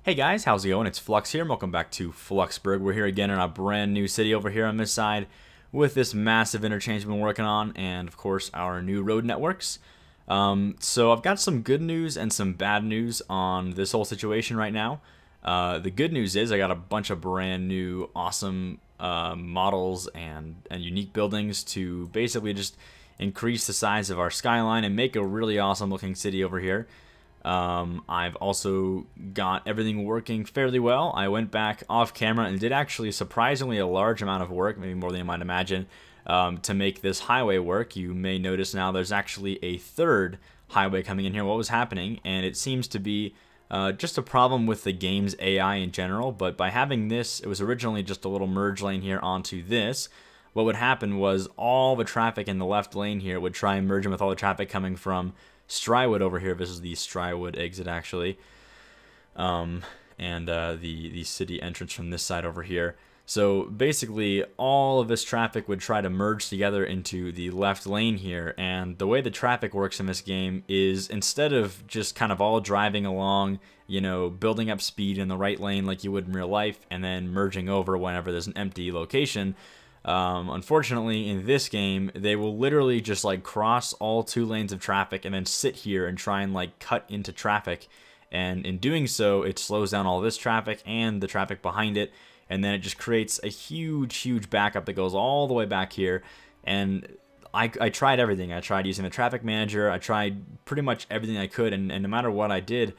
Hey guys, how's it going? It's Flux here, and welcome back to Fluxburgh. We're here again in a brand new city over here on this side with this massive interchange we've been working on, and of course our new road networks. So I've got some good news and some bad news on this whole situation right now. The good news is I got a bunch of brand new awesome models and unique buildings to basically just increase the size of our skyline and make a really awesome looking city over here. I've also got everything working fairly well. I went back off camera and did actually surprisingly a large amount of work, maybe more than you might imagine, to make this highway work. You may notice now there's actually a third highway coming in here. What was happening, and it seems to be just a problem with the game's AI in general, but by having this, it was originally just a little merge lane here onto this. What would happen was all the traffic in the left lane here would try and merge in with all the traffic coming from Strywood over here. This is the Strywood exit actually, and the city entrance from this side over here. So basically all of this traffic would try to merge together into the left lane here, and the way the traffic works in this game is instead of just kind of all driving along, you know, building up speed in the right lane like you would in real life and then merging over whenever there's an empty location, unfortunately in this game they will literally just like cross all two lanes of traffic and then sit here and try and like cut into traffic, and in doing so it slows down all this traffic and the traffic behind it, and then it just creates a huge backup that goes all the way back here. And I tried everything. I tried using the traffic manager, I tried pretty much everything I could, and no matter what I did,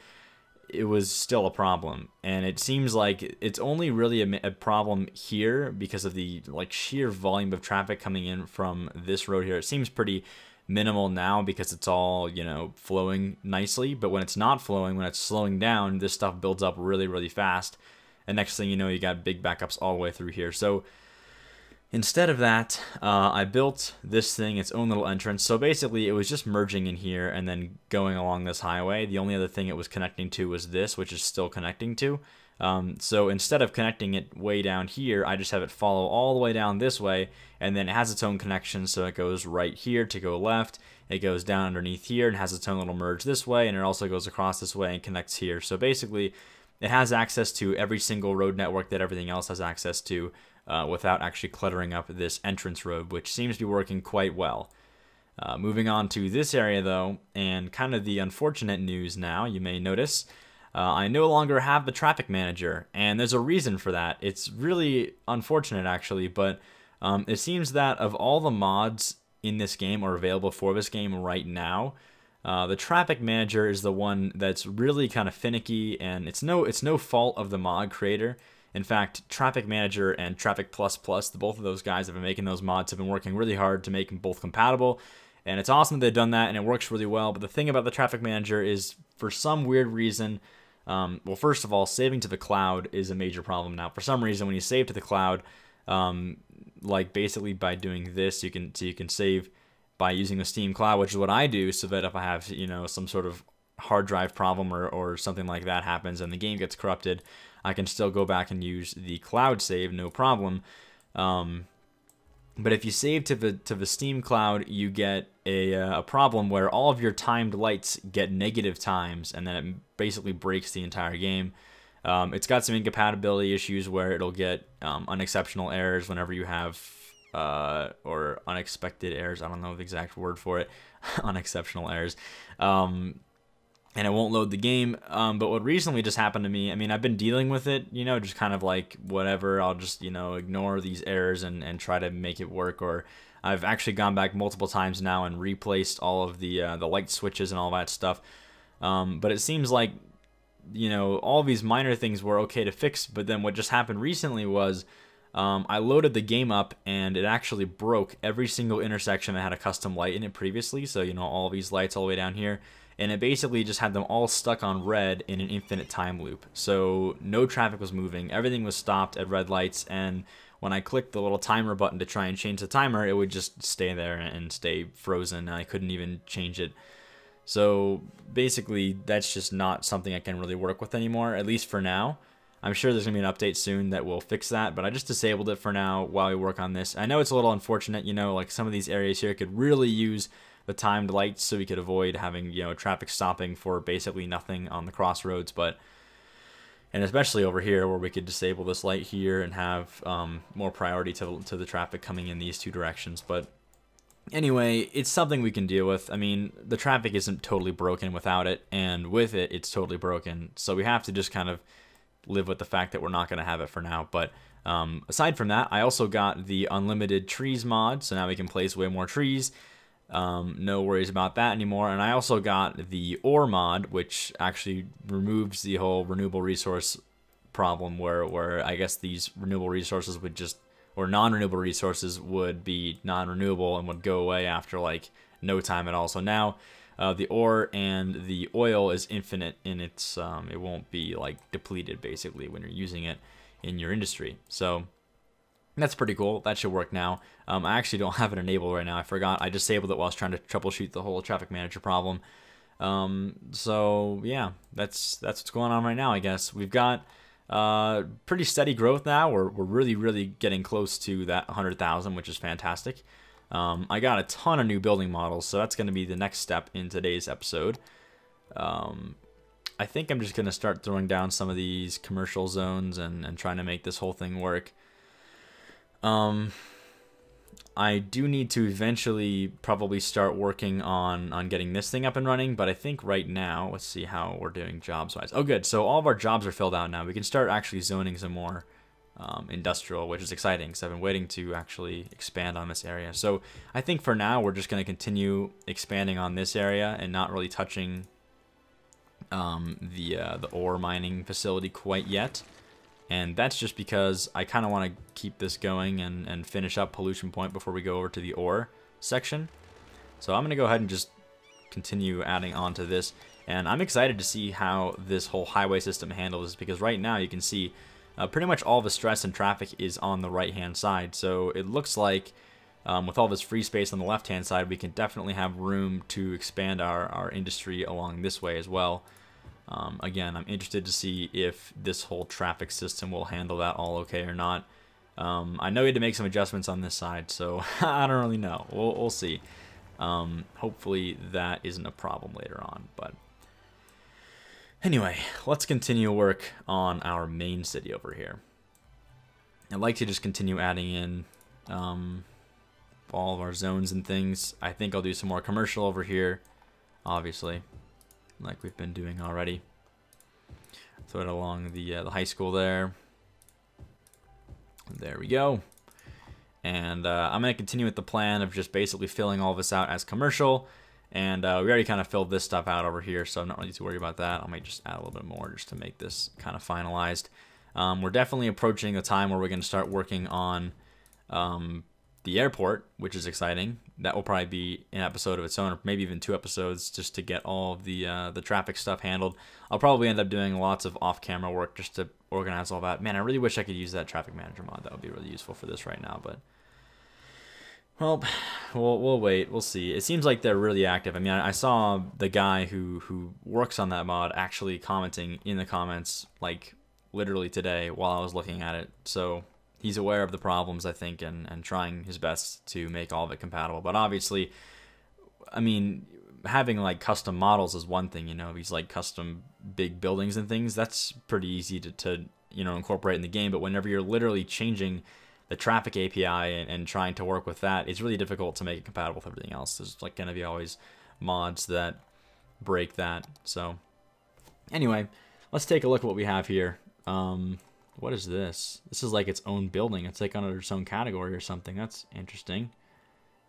it was still a problem. And it seems like it's only really a problem here because of the like sheer volume of traffic coming in from this road here. It seems pretty minimal now because it's all, you know, flowing nicely, but when it's not flowing, when it's slowing down, this stuff builds up really fast, and next thing you know you got big backups all the way through here. So instead of that, I built this thing, its own little entrance. So basically it was just merging in here and then going along this highway. The only other thing it was connecting to was this, which is still connecting to. So instead of connecting it way down here, I just have it follow all the way down this way, and then it has its own connection. So it goes right here to go left, it goes down underneath here and has its own little merge this way, and it also goes across this way and connects here. So basically it has access to every single road network that everything else has access to, without actually cluttering up this entrance road, which seems to be working quite well. Moving on to this area though, and kind of the unfortunate news now, you may notice, I no longer have the traffic manager, and there's a reason for that. It's really unfortunate actually, but it seems that of all the mods in this game or available for this game right now, the traffic manager is the one that's really kind of finicky, and it's no fault of the mod creator. In fact, Traffic Manager and Traffic Plus Plus, both of those guys that have been making those mods have been working really hard to make them both compatible, and it's awesome that they've done that, and it works really well. But the thing about the Traffic Manager is, for some weird reason, well, first of all, saving to the cloud is a major problem now. For some reason, when you save to the cloud, like basically by doing this, you can save by using the Steam Cloud, which is what I do, so that if I have, you know, some sort of hard drive problem or something like that happens and the game gets corrupted, I can still go back and use the cloud save, no problem. But if you save to the Steam Cloud, you get a problem where all of your timed lights get negative times, and then it basically breaks the entire game. It's got some incompatibility issues where it'll get unexceptional errors whenever you have, or unexpected errors, I don't know the exact word for it, unexceptional errors. And it won't load the game. But what recently just happened to me, I mean, I've been dealing with it, you know, just kind of like whatever, I'll just, you know, ignore these errors and try to make it work. Or I've actually gone back multiple times now and replaced all of the light switches and all that stuff. But it seems like, you know, all these minor things were okay to fix, but then what just happened recently was I loaded the game up and it actually broke every single intersection that had a custom light in it previously. So, you know, all these lights all the way down here. And it basically just had them all stuck on red in an infinite time loop. So no traffic was moving, everything was stopped at red lights, and when I clicked the little timer button to try and change the timer, it would just stay there and stay frozen, and I couldn't even change it. So basically that's just not something I can really work with anymore, at least for now. I'm sure there's going to be an update soon that will fix that, but I just disabled it for now while we work on this. I know it's a little unfortunate, you know, like some of these areas here could really use the timed lights so we could avoid having, you know, traffic stopping for basically nothing on the crossroads, but And especially over here where we could disable this light here and have more priority to the traffic coming in these two directions. But anyway, it's something we can deal with. I mean, the traffic isn't totally broken without it, and with it, it's totally broken. So we have to just kind of live with the fact that we're not going to have it for now. But aside from that, I also got the unlimited trees mod, so now we can place way more trees. No worries about that anymore. And I also got the ore mod, which actually removes the whole renewable resource problem where I guess these renewable resources would just, or non-renewable resources would be non-renewable and would go away after like no time at all. So now the ore and the oil is infinite in its, it won't be like depleted basically when you're using it in your industry. So that's pretty cool. That should work now. I actually don't have it enabled right now. I forgot. I disabled it while I was trying to troubleshoot the whole traffic manager problem. So yeah, that's what's going on right now, I guess. We've got pretty steady growth now. We're really getting close to that 100,000, which is fantastic. I got a ton of new building models, so that's going to be the next step in today's episode. I think I'm just going to start throwing down some of these commercial zones and trying to make this whole thing work. I do need to eventually probably start working on getting this thing up and running, but I think right now, let's see how we're doing jobs-wise. Oh, good. So all of our jobs are filled out now. We can start actually zoning some more industrial, which is exciting because I've been waiting to actually expand on this area. So I think for now, we're just going to continue expanding on this area and not really touching the ore mining facility quite yet. And that's just because I kind of want to keep this going and finish up Pollution Point before we go over to the ore section. So I'm going to go ahead and just continue adding on to this. And I'm excited to see how this whole highway system handles this, because right now you can see pretty much all the stress and traffic is on the right-hand side. So it looks like with all this free space on the left-hand side, we can definitely have room to expand our industry along this way as well. Again, I'm interested to see if this whole traffic system will handle that all okay or not. I know we had to make some adjustments on this side, so I don't really know. We'll see. Hopefully that isn't a problem later on. But anyway, let's continue work on our main city over here. I'd like to just continue adding in all of our zones and things. I think I'll do some more commercial over here, obviously, like we've been doing already. Throw it along the high school there. There we go. And I'm going to continue with the plan of just basically filling all this out as commercial. And we already kind of filled this stuff out over here, so I'm not really too worried about that. I might just add a little bit more just to make this kind of finalized. We're definitely approaching a time where we're going to start working on the airport, which is exciting. That will probably be an episode of its own, or maybe even 2 episodes, just to get all of the traffic stuff handled. I'll probably end up doing lots of off-camera work just to organize all that. Man, I really wish I could use that traffic manager mod. That would be really useful for this right now, but well, we'll wait. We'll see. It seems like they're really active. I mean, I saw the guy who works on that mod actually commenting in the comments, like, literally today while I was looking at it. So he's aware of the problems, I think, and trying his best to make all of it compatible. But obviously, I mean, having like custom models is one thing, you know, these like custom big buildings and things, that's pretty easy to you know, incorporate in the game. But whenever you're literally changing the traffic API and trying to work with that, it's really difficult to make it compatible with everything else. There's like going to be always mods that break that. So anyway, let's take a look at what we have here. What is this? This is like its own building. It's like under its own category or something. That's interesting.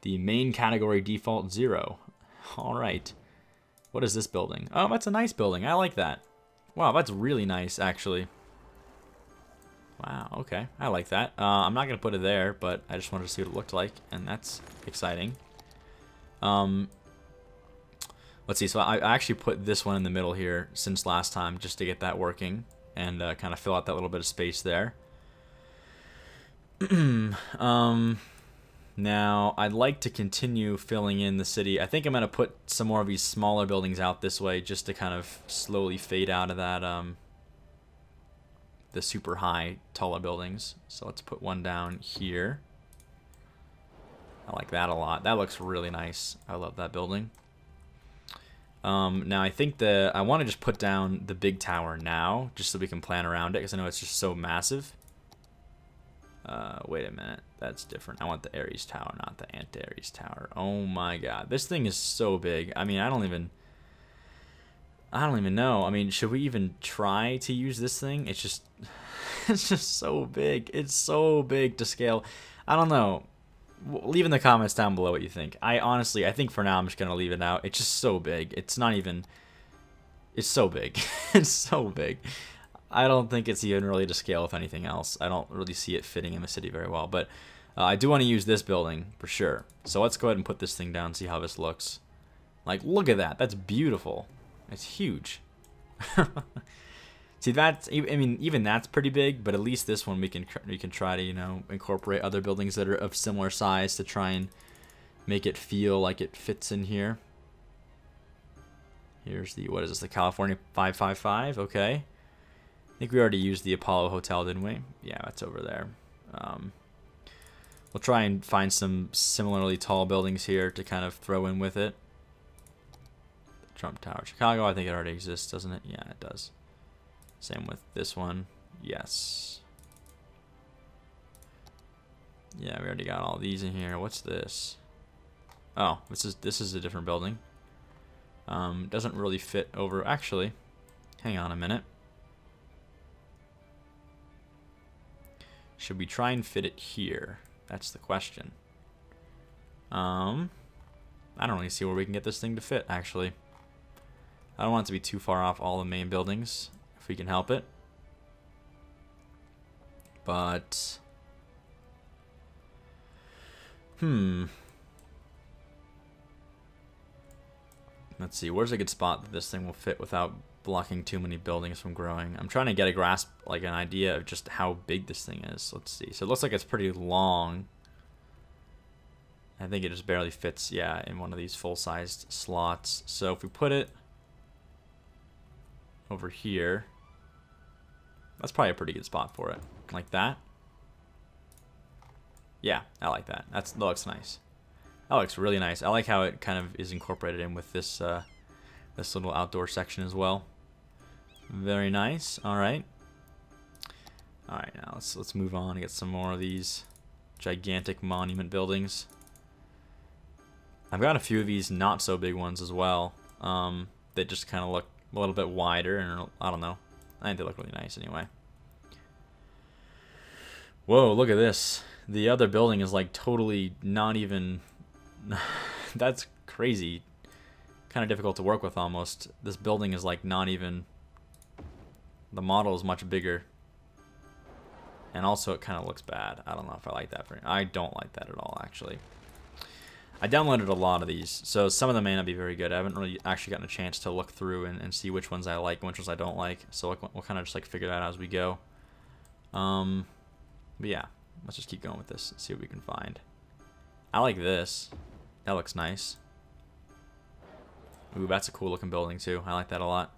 The main category default 0. All right. What is this building? Oh, that's a nice building. I like that. Wow, that's really nice, actually. Wow, okay. I like that. I'm not going to put it there, but I just wanted to see what it looked like, and that's exciting. Let's see. So I actually put this one in the middle here since last time just to get that working and kind of fill out that little bit of space there. Now, I'd like to continue filling in the city. I think I'm going to put some more of these smaller buildings out this way just to kind of slowly fade out of that, the super high, taller buildings. So let's put one down here. I like that a lot. That looks really nice. I love that building. Now I think I want to just put down the big tower now, just so we can plan around it, because I know it's just so massive. Wait a minute, that's different. I want the Ares tower, not the anti-Ares tower. Oh my god, this thing is so big. I mean, I don't even know. I mean, should we even try to use this thing? It's just, it's just so big. It's so big to scale. I don't know. Leave in the comments down below what you think. I think for now I'm just gonna leave it out. It's just so big. It's not even. It's so big. It's so big. I don't think it's even really to scale with anything else. I don't really see it fitting in the city very well. But I do want to use this building for sure. So let's go ahead and put this thing down and see how this looks. Like, look at that. That's beautiful. It's huge. See, that's, I mean, even that's pretty big, but at least this one we can try to, you know, incorporate other buildings that are of similar size to try and make it feel like it fits in here. Here's the, what is this, the California 555? Okay. I think we already used the Apollo Hotel, didn't we? Yeah, that's over there. We'll try and find some similarly tall buildings here to kind of throw in with it. Trump Tower, Chicago, I think it already exists, doesn't it? Yeah, it does. Same with this one. Yes. Yeah, we already got all these in here. What's this? Oh, this is a different building. Doesn't really fit over. Actually, hang on a minute. Should we try and fit it here? That's the question. I don't really see where we can get this thing to fit, actually. I don't want it to be too far off all the main buildings, if we can help it. But let's see, where's a good spot that this thing will fit without blocking too many buildings from growing? I'm trying to get a grasp, like an idea of just how big this thing is. Let's see. So it looks like it's pretty long. I think it just barely fits, yeah, in one of these full-sized slots. So if we put it over here, that's probably a pretty good spot for it. Like that. Yeah, I like that. That looks nice. That looks really nice. I like how it kind of is incorporated in with this this little outdoor section as well. Very nice. All right. All right, now let's move on and get some more of these gigantic monument buildings. I've got a few of these not so big ones as well. They just kind of look a little bit wider, and I don't know. I think they look really nice anyway. Whoa, look at this. The other building is like totally not even... That's crazy. Kind of difficult to work with almost. This building is like not even... The model is much bigger. And also it kind of looks bad. I don't know if I like that. I don't like that at all, actually. I downloaded a lot of these, so some of them may not be very good. I haven't really actually gotten a chance to look through and see which ones I like and which ones I don't like. So we'll kind of just like figure that out as we go. But yeah, let's just keep going with this and see what we can find. I like this. That looks nice. Ooh, that's a cool looking building too. I like that a lot.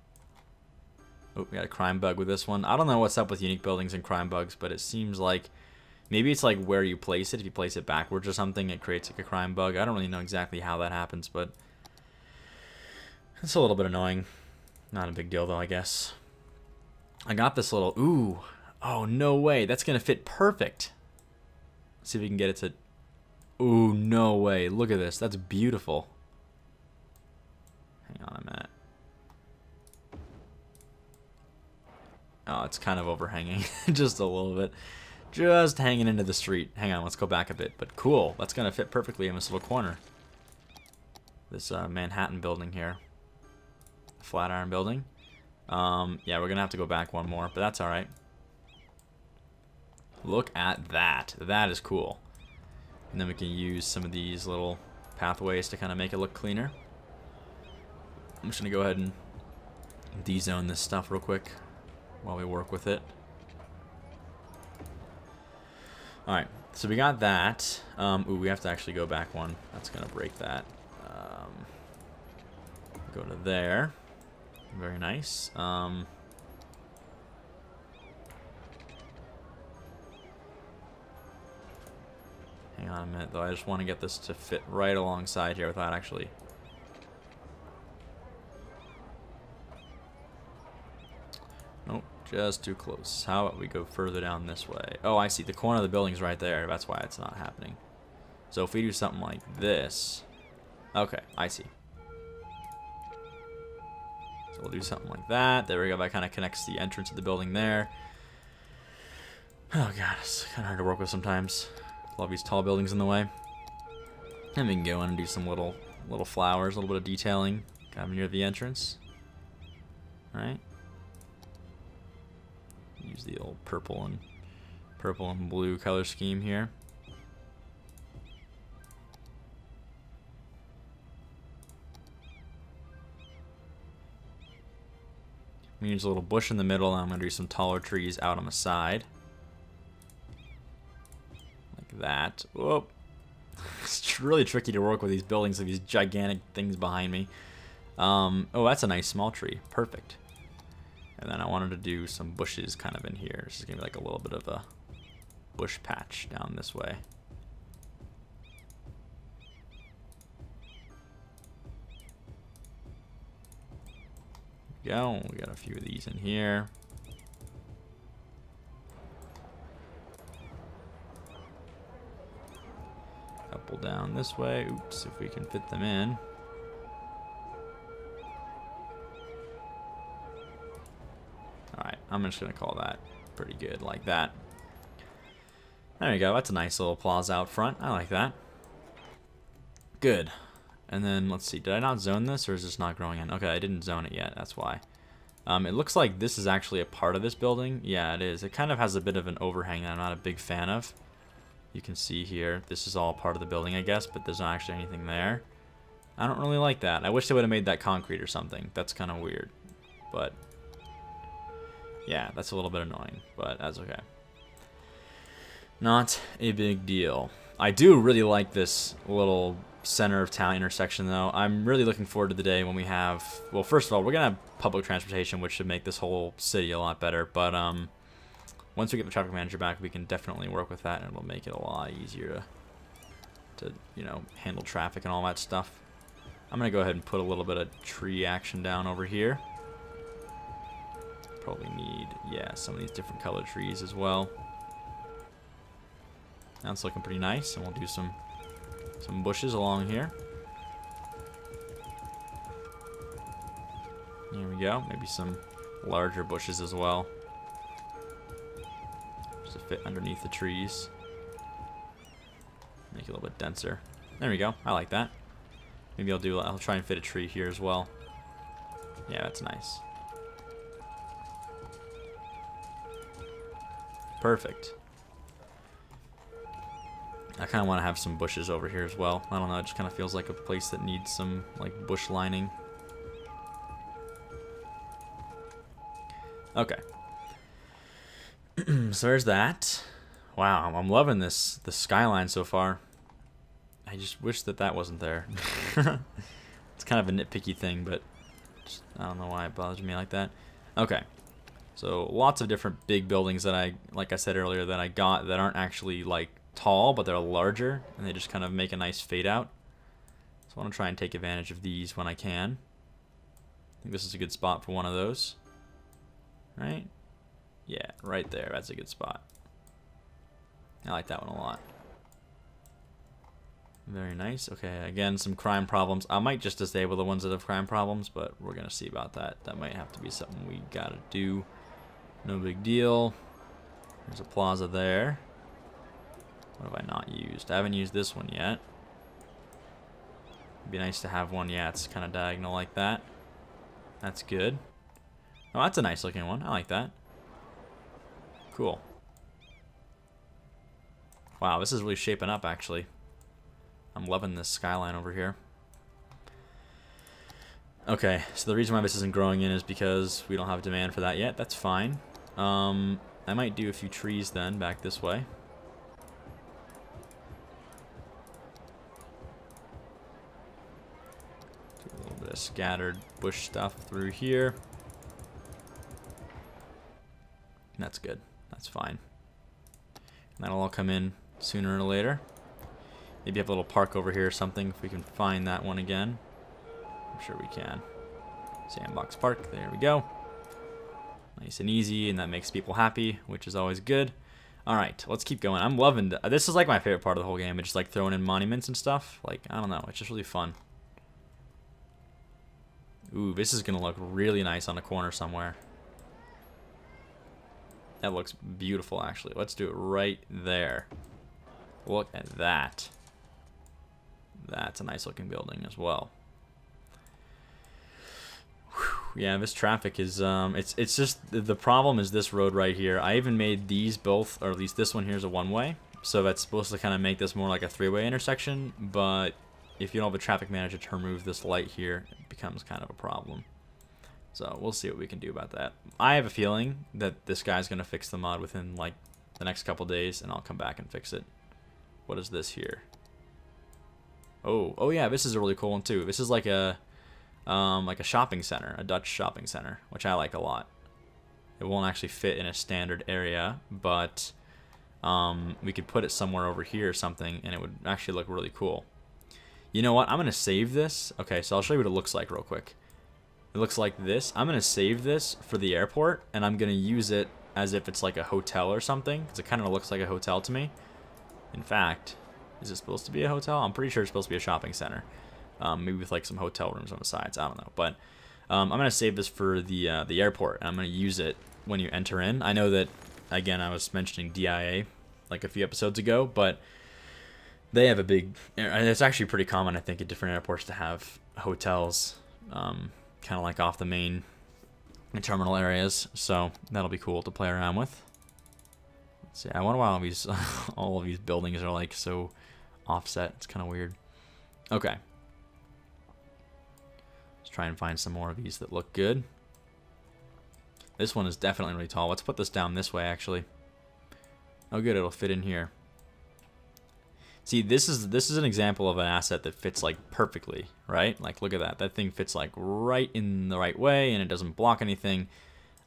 Oh, we got a crime bug with this one. I don't know what's up with unique buildings and crime bugs, but it seems like maybe it's like where you place it. If you place it backwards or something, it creates like a crime bug. I don't really know exactly how that happens, but it's a little bit annoying. Not a big deal though, I guess. I got this little, ooh, oh no way, that's gonna fit perfect. Let's see if we can get it to, ooh, no way, look at this, that's beautiful. Hang on a minute. Oh, it's kind of overhanging, just a little bit. Just hanging into the street. Hang on, let's go back a bit. But cool, that's gonna fit perfectly in this little corner. This Manhattan building here. Flatiron building. Yeah, we're gonna have to go back one more, but that's alright. Look at that. That is cool. And then we can use some of these little pathways to kind of make it look cleaner. I'm just gonna go ahead and de-zone this stuff real quick while we work with it. Alright, so we got that. Ooh, we have to actually go back one. That's gonna break that. Go to there. Very nice. Hang on a minute though, I just want to get this to fit right alongside here without actually Nope, just too close. How about we go further down this way? Oh, I see. The corner of the building's right there. That's why it's not happening. So if we do something like this... Okay, I see. So we'll do something like that. There we go. That kind of connects the entrance of the building there. Oh god, it's kind of hard to work with sometimes. Love these tall buildings in the way. And we can go in and do some little flowers, a little bit of detailing, kind of near the entrance. All right. Use the old purple and blue color scheme here. We use a little bush in the middle, and I'm going to do some taller trees out on the side. Like that. Whoop. It's really tricky to work with these buildings with these gigantic things behind me. Oh, that's a nice small tree. Perfect. And then I wanted to do some bushes kind of in here. This is going to be like a little bit of a bush patch down this way. Go. We got a few of these in here. Couple down this way. Oops, if we can fit them in. Alright, I'm just gonna call that pretty good, like that. There you go. That's a nice little plaza out front. I like that. Good. And then, let's see, did I not zone this, or is this not growing in? Okay, I didn't zone it yet, that's why. It looks like this is actually a part of this building. Yeah, it is. It kind of has a bit of an overhang that I'm not a big fan of. You can see here, this is all part of the building, I guess, but there's not actually anything there. I don't really like that. I wish they would have made that concrete or something. That's kind of weird. But, yeah, that's a little bit annoying, but that's okay. Not a big deal. I do really like this little center of town intersection, though. I'm really looking forward to the day when we have, well, first of all, we're gonna have public transportation, which should make this whole city a lot better. But once we get the traffic manager back, we can definitely work with that, and it'll make it a lot easier to you know, handle traffic and all that stuff. I'm gonna go ahead and put a little bit of tree action down over here. Probably need, yeah, some of these different colored trees as well. That's looking pretty nice, and we'll do some bushes along here. There we go. Maybe some larger bushes as well, just to fit underneath the trees. Make it a little bit denser. There we go. I like that. Maybe I'll try and fit a tree here as well. Yeah, that's nice. Perfect. I kind of want to have some bushes over here as well. I don't know, it just kind of feels like a place that needs some like bush lining. Okay. So there's that. Wow, I'm loving the skyline so far. I just wish that wasn't there. It's kind of a nitpicky thing, but just, I don't know why it bothers me like that. Okay. So lots of different big buildings that like I said earlier, that I got that aren't actually like tall, but they're larger, and they just kind of make a nice fade out. So I want to try and take advantage of these when I can. I think this is a good spot for one of those. Right? Yeah, right there. That's a good spot. I like that one a lot. Very nice. Okay, again, some crime problems. I might just disable the ones that have crime problems, but we're going to see about that. That might have to be something we got to do. No big deal. There's a plaza there. What have I not used? I haven't used this one yet. It'd be nice to have one. Yeah, it's kind of diagonal like that. That's good. Oh, that's a nice looking one. I like that. Cool. Wow, this is really shaping up, actually. I'm loving this skyline over here. Okay, so the reason why this isn't growing in is because we don't have demand for that yet. That's fine. I might do a few trees then back this way. Do a little bit of scattered bush stuff through here. That's good. That's fine. And that'll all come in sooner or later. Maybe have a little park over here or something if we can find that one again. I'm sure we can. Sandbox Park. There we go. Nice and easy, and that makes people happy, which is always good. Alright, let's keep going. I'm loving this. Is like my favorite part of the whole game. It's just like throwing in monuments and stuff. Like, I don't know. It's just really fun. Ooh, this is going to look really nice on a corner somewhere. That looks beautiful, actually. Let's do it right there. Look at that. That's a nice looking building as well. Whew, yeah, this traffic is it's just the problem is this road right here. I even made these both, or at least this one here is a one-way, so that's supposed to kind of make this more like a three-way intersection. But if you don't have a traffic manager to remove this light here, it becomes kind of a problem. So we'll see what we can do about that. I have a feeling that this guy's gonna fix the mod within like the next couple days, and I'll come back and fix it. What is this here? Oh yeah, this is a really cool one too. This is like a shopping center, a Dutch shopping center, which I like a lot. It won't actually fit in a standard area, but we could put it somewhere over here or something, and it would actually look really cool. You know what? I'm gonna save this. Okay, so I'll show you what it looks like real quick. It looks like this. I'm gonna save this for the airport, and I'm gonna use it as if it's like a hotel or something, because it kind of looks like a hotel to me. In fact, is it supposed to be a hotel? I'm pretty sure it's supposed to be a shopping center. Maybe with like some hotel rooms on the sides. I don't know. But I'm going to save this for the airport. And I'm going to use it when you enter in. I know that, again, I was mentioning DIA like a few episodes ago. But they have a big... It's actually pretty common, I think, at different airports to have hotels kind of like off the main terminal areas. So that'll be cool to play around with. Let's see. I wonder why all of these buildings are like so offset. It's kind of weird. Okay. Let's try and find some more of these that look good. This one is definitely really tall. Let's put this down this way, actually. Oh, good. It'll fit in here. See, this is an example of an asset that fits like perfectly, right? Like, look at that. That thing fits like right in the right way, and it doesn't block anything.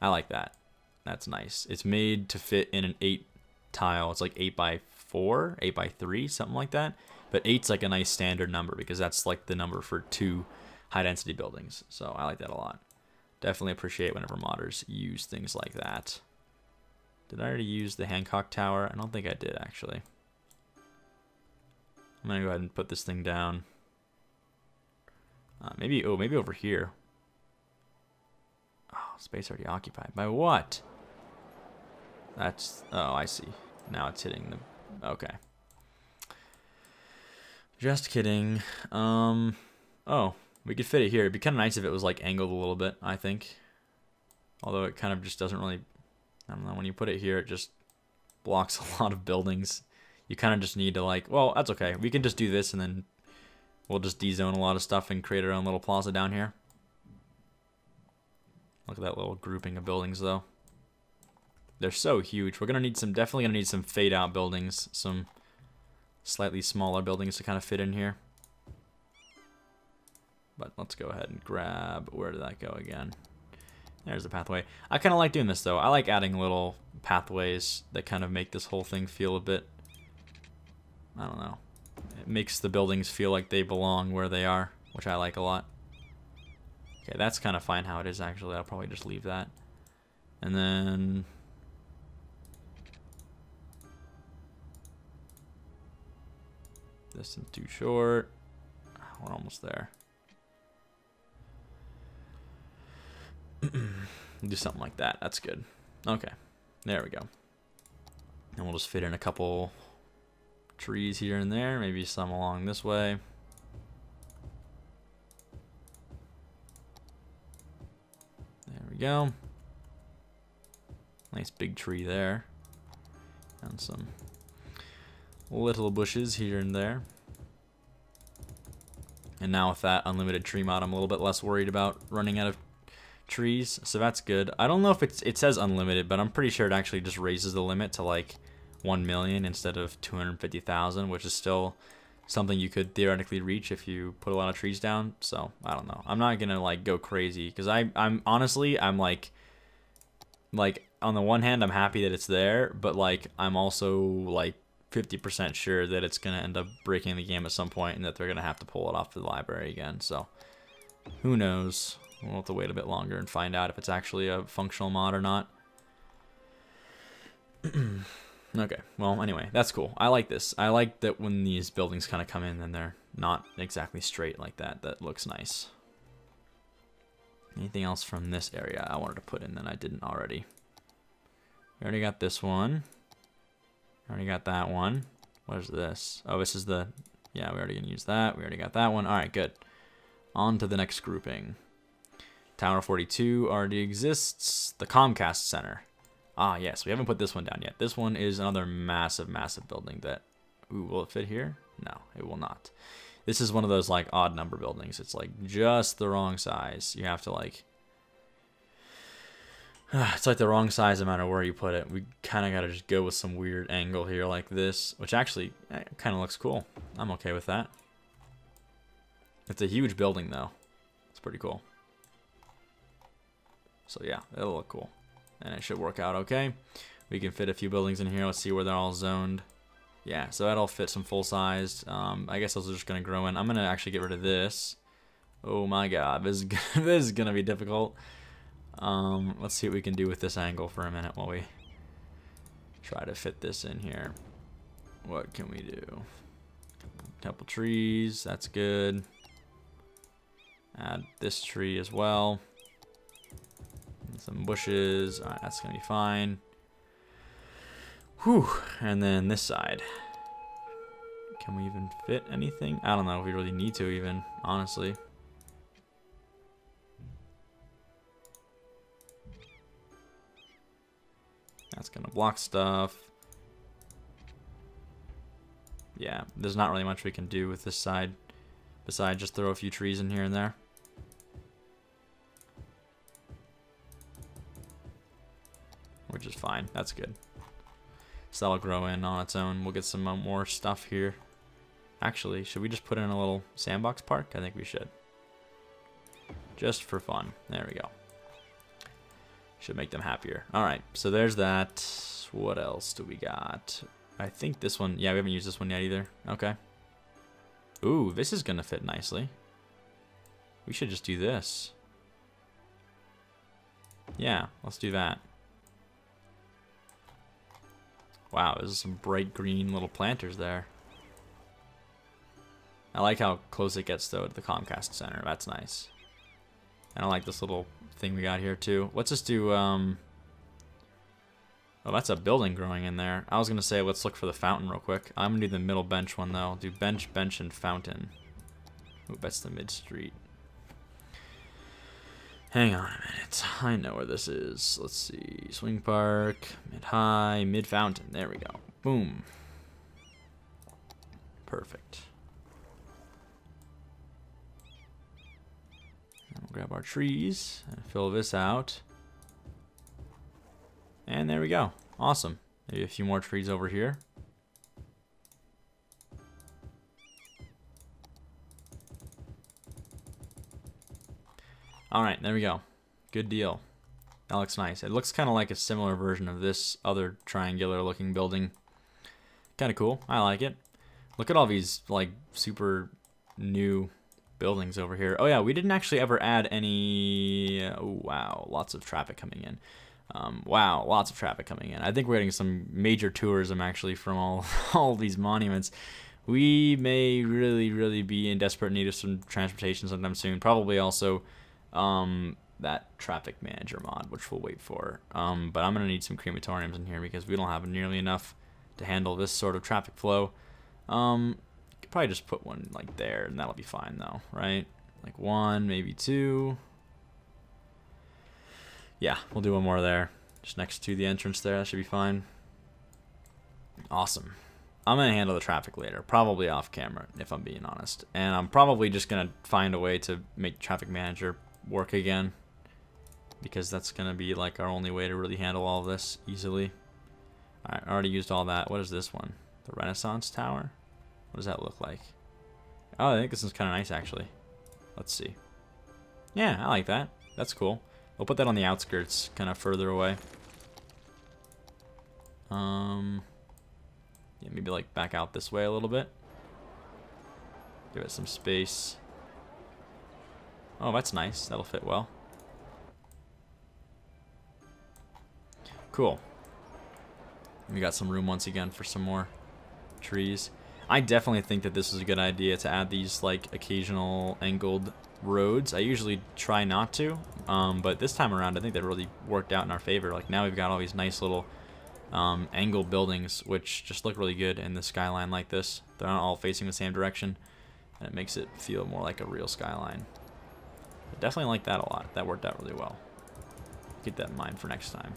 I like that. That's nice. It's made to fit in an 8 tile. It's like 8x4, 8x3, something like that. But 8's like a nice standard number because that's like the number for 2 high density buildings. So I like that a lot. Definitely appreciate whenever modders use things like that. Did I already use the Hancock Tower? I don't think I did, actually. I'm gonna go ahead and put this thing down. Maybe over here. Oh, space already occupied. By what? That's, oh, I see. Now it's hitting the, okay. Just kidding. Oh, we could fit it here. It'd be kind of nice if it was like angled a little bit, I think. Although it kind of just doesn't really, I don't know, when you put it here, it just blocks a lot of buildings. You kind of just need to like, well, that's okay. We can just do this and then we'll just de-zone a lot of stuff and create our own little plaza down here. Look at that little grouping of buildings though. They're so huge. We're gonna need some, definitely gonna need some fade out buildings, some slightly smaller buildings to kind of fit in here. But let's go ahead and grab, where did that go again? There's the pathway. I kind of like doing this though. I like adding little pathways that kind of make this whole thing feel a bit, I don't know. It makes the buildings feel like they belong where they are, which I like a lot. Okay, that's kind of fine how it is actually. I'll probably just leave that. And then distance too short. We're almost there. Do something like that. That's good. Okay, there we go. And we'll just fit in a couple trees here and there, maybe some along this way. There we go. Nice big tree there. And some little bushes here and there. And now with that unlimited tree mod, I'm a little bit less worried about running out of trees, so that's good. I don't know if it says unlimited, but I'm pretty sure it actually just raises the limit to like 1 million instead of 250,000, which is still something you could theoretically reach if you put a lot of trees down. So I don't know. I'm not gonna like go crazy because I'm honestly like on the one hand I'm happy that it's there, but like I'm also like 50% sure that it's gonna end up breaking the game at some point and that they're gonna have to pull it off the library again. So who knows? We'll have to wait a bit longer and find out if it's actually a functional mod or not. Okay, well, anyway, that's cool. I like this. I like that when these buildings kind of come in and they're not exactly straight like that. That looks nice. Anything else from this area I wanted to put in that I didn't already? We already got this one. Already got that one. What is this? Oh, this is the... Yeah, we already gonna use that. We already got that one. All right, good. On to the next grouping. Tower 42 already exists. The Comcast Center. Ah, yes, we haven't put this one down yet. This one is another massive, massive building that... Ooh, will it fit here? No, it will not. This is one of those, like, odd number buildings. It's, like, just the wrong size. You have to, like... It's like the wrong size no matter where you put it. We kind of got to just go with some weird angle here like this, which actually kind of looks cool. I'm okay with that. It's a huge building, though. It's pretty cool. So, yeah, it'll look cool. And it should work out okay. We can fit a few buildings in here. Let's see where they're all zoned. Yeah, so that'll fit some full-sized. I guess those are just going to grow in. I'm going to actually get rid of this. Oh my god, this is going to be difficult. Let's see what we can do with this angle for a minute while we try to fit this in here. What can we do? Couple trees, that's good. Add this tree as well. Some bushes. Alright, that's gonna be fine. Whew. And then this side. Can we even fit anything? I don't know if we really need to even, honestly. That's gonna block stuff. Yeah, there's not really much we can do with this side besides just throw a few trees in here and there. Which is fine. That's good. So that'll grow in on its own. We'll get some more stuff here. Actually, should we just put in a little sandbox park? I think we should. Just for fun. There we go. Should make them happier. Alright, so there's that. What else do we got? I think this one... Yeah, we haven't used this one yet either. Okay. Ooh, this is going to fit nicely. We should just do this. Yeah, let's do that. Wow, there's some bright green little planters there. I like how close it gets, though, to the Comcast Center. That's nice. And I like this little thing we got here, too. Let's just do, oh, that's a building growing in there. I was going to say, let's look for the fountain real quick. I'm going to do the middle bench one, though. I'll do bench, bench, and fountain. Ooh, that's the mid-street. Hang on a minute. I know where this is. Let's see. Swing park, mid-high, mid-fountain. There we go. Boom. Perfect. And we'll grab our trees and fill this out. And there we go. Awesome. Maybe a few more trees over here. Alright, there we go. Good deal. That looks nice. It looks kind of like a similar version of this other triangular looking building. Kind of cool. I like it. Look at all these like super new buildings over here. Oh yeah, we didn't actually ever add any... Oh, wow, lots of traffic coming in. Wow, lots of traffic coming in. I think we're getting some major tourism actually from all these monuments. We may really be in desperate need of some transportation sometime soon. Probably also that traffic manager mod, which we'll wait for. But I'm gonna need some crematoriums in here because we don't have nearly enough to handle this sort of traffic flow. Could probably just put one like there, and that'll be fine though, right? Like one, maybe two. Yeah, we'll do one more there, just next to the entrance there. That should be fine. Awesome. I'm gonna handle the traffic later, probably off camera, if I'm being honest. And I'm probably just gonna find a way to make traffic manager work again, because that's gonna be like our only way to really handle all of this easily. Alright, I already used all that. What is this one? The Renaissance Tower? What does that look like? Oh, I think this is kind of nice actually. Let's see. Yeah, I like that. That's cool. We'll put that on the outskirts, kind of further away. Yeah, maybe like back out this way a little bit. Give it some space. Oh, that's nice. That'll fit well. Cool. We got some room once again for some more trees. I definitely think that this is a good idea to add these like occasional angled roads. I usually try not to, but this time around I think that really worked out in our favor. Like now we've got all these nice little angled buildings which just look really good in the skyline like this. They're not all facing the same direction, and it makes it feel more like a real skyline. I definitely like that a lot. That worked out really well. Keep that in mind for next time.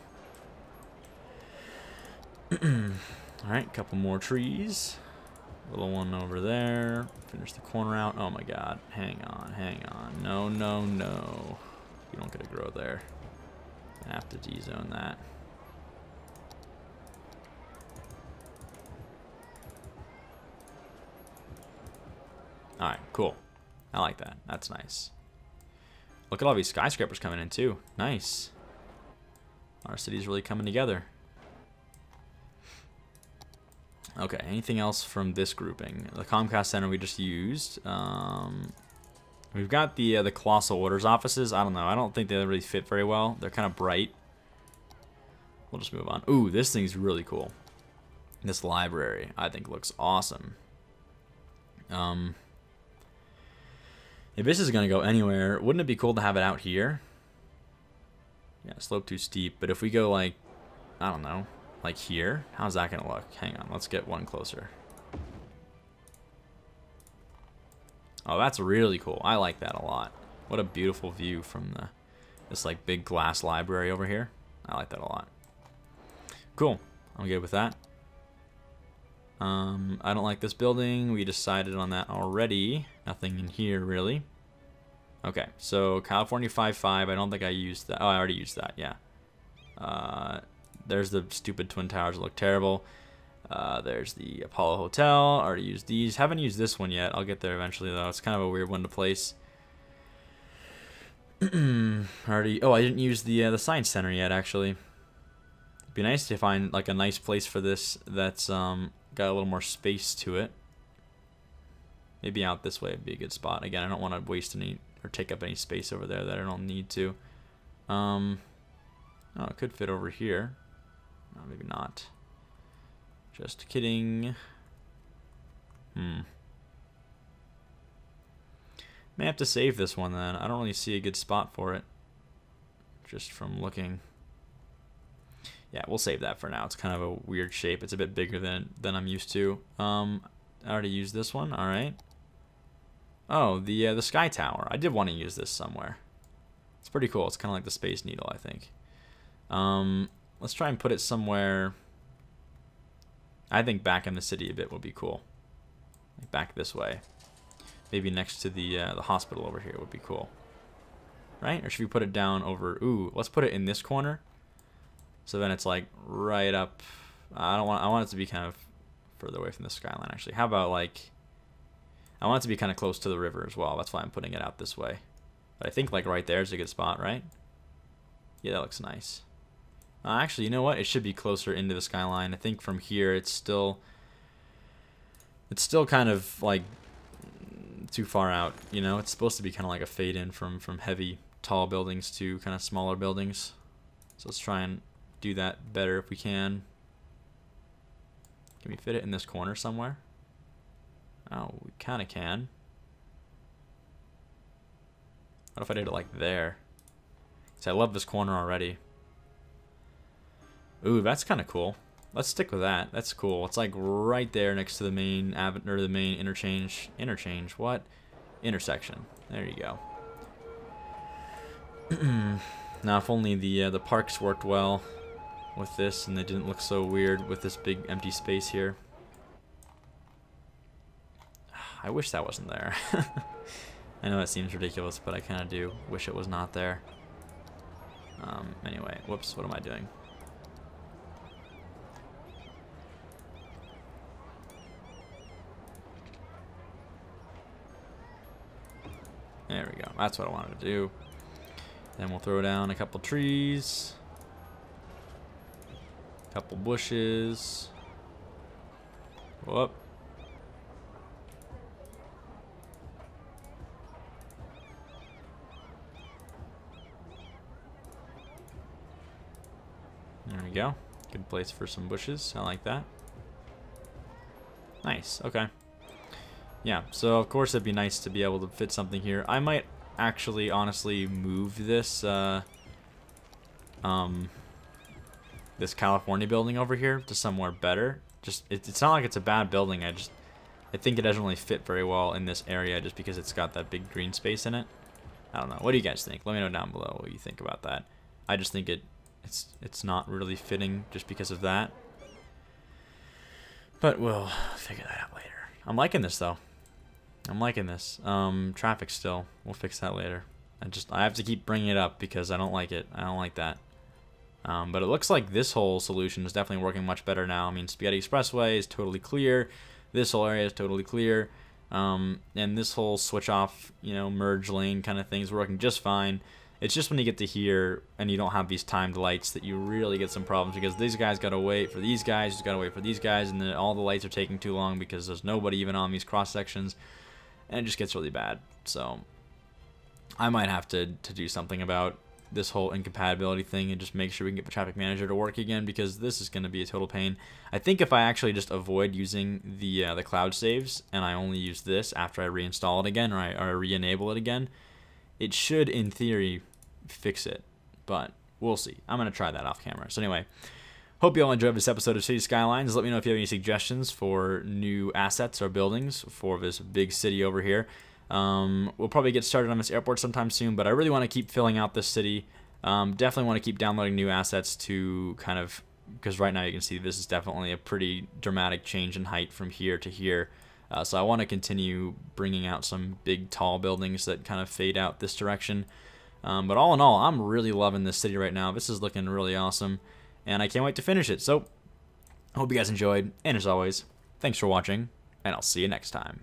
Alright, a couple more trees. Little one over there. Finish the corner out. Oh my god. Hang on, hang on. No, no, no. You don't get to grow there. I have to D-zone that. Alright, cool. I like that. That's nice. Look at all these skyscrapers coming in too. Nice. Our city's really coming together. Okay, anything else from this grouping? The Comcast Center we just used. We've got the Colossal Orders offices. I don't know. I don't think they really fit very well. They're kind of bright. We'll just move on. Ooh, this thing's really cool. This library, I think, looks awesome. If this is going to go anywhere, wouldn't it be cool to have it out here? Yeah, slope too steep. But if we go, like, I don't know, like here, how's that going to look? Hang on, let's get one closer. Oh, that's really cool. I like that a lot. What a beautiful view from this, like, big glass library over here. I like that a lot. Cool. I'm good with that. I don't like this building. We decided on that already. Nothing in here, really. Okay, so California 5-5. I don't think I used that. Oh, I already used that, yeah. There's the stupid Twin Towers that look terrible. There's the Apollo Hotel. Already used these. Haven't used this one yet. I'll get there eventually, though. It's kind of a weird one to place. Already. Oh, I didn't use the Science Center yet, actually. It'd be nice to find like a nice place for this that's got a little more space to it. Maybe out this way would be a good spot. Again, I don't want to waste any or take up any space over there that I don't need to. Oh, it could fit over here. No, maybe not. Just kidding. May have to save this one then. I don't really see a good spot for it, just from looking. Yeah, we'll save that for now. It's kind of a weird shape. It's a bit bigger than I'm used to. I already used this one. All right. Oh, the Sky Tower. I did want to use this somewhere. It's pretty cool. It's kind of like the Space Needle, I think. Let's try and put it somewhere. I think back in the city a bit would be cool. Like back this way. Maybe next to the hospital over here would be cool. Right? Or should we put it down over... Ooh, let's put it in this corner. So then it's like right up. I want it to be kind of further away from the skyline, actually. How about like... I want it to be kind of close to the river as well. That's why I'm putting it out this way. But I think like right there is a good spot, right? Yeah, that looks nice. Actually, you know what? It should be closer into the skyline. I think from here it's still kind of like too far out, you know? It's supposed to be kind of like a fade in from heavy tall buildings to kind of smaller buildings. So let's try and do that better if we can. Can we fit it in this corner somewhere? Oh, we kind of can. What if I did it like there? See, I love this corner already. Ooh, that's kind of cool. Let's stick with that. That's cool. It's like right there next to the main or the main interchange. Interchange? What? Intersection. There you go. Now, if only the parks worked well with this, and they didn't look so weird with this big empty space here. I wish that wasn't there. I know it seems ridiculous, but I kind of do wish it was not there. Anyway, whoops, what am I doing? There we go. That's what I wanted to do. Then we'll throw down a couple trees. A couple bushes. Whoop. we go. Good place for some bushes. I like that. Nice. Okay. Yeah, so of course it'd be nice to be able to fit something here. I might actually honestly move this this California building over here to somewhere better. Just it's not like it's a bad building. I think it doesn't really fit very well in this area just because it's got that big green space in it. I don't know. What do you guys think? Let me know down below what you think about that. I just think it's not really fitting just because of that. But we'll figure that out later. I'm liking this though. I'm liking this. Traffic still. We'll fix that later. I have to keep bringing it up because I don't like it. I don't like that. But it looks like this whole solution is definitely working much better now. I mean, Spaghetti Expressway is totally clear. This whole area is totally clear. And this whole switch off, you know, merge lane kind of thing is working just fine. It's just when you get to here and you don't have these timed lights that you really get some problems because these guys got to wait for these guys, got to wait for these guys, and then all the lights are taking too long because there's nobody even on these cross sections, and it just gets really bad. So I might have to do something about this whole incompatibility thing and just make sure we can get the traffic manager to work again because this is going to be a total pain. I think if I actually just avoid using the cloud saves and I only use this after I reinstall it again or re-enable it again, it should in theory fix it, but we'll see. I'm going to try that off camera. So anyway, hope you all enjoyed this episode of City Skylines. Let me know if you have any suggestions for new assets or buildings for this big city over here. We'll probably get started on this airport sometime soon, but I really want to keep filling out this city. Definitely want to keep downloading new assets to kind of, because right now you can see this is definitely a pretty dramatic change in height from here to here. So I want to continue bringing out some big tall buildings that kind of fade out this direction. But all in all, I'm really loving this city right now. This is looking really awesome, and I can't wait to finish it. So I hope you guys enjoyed, and as always, thanks for watching, and I'll see you next time.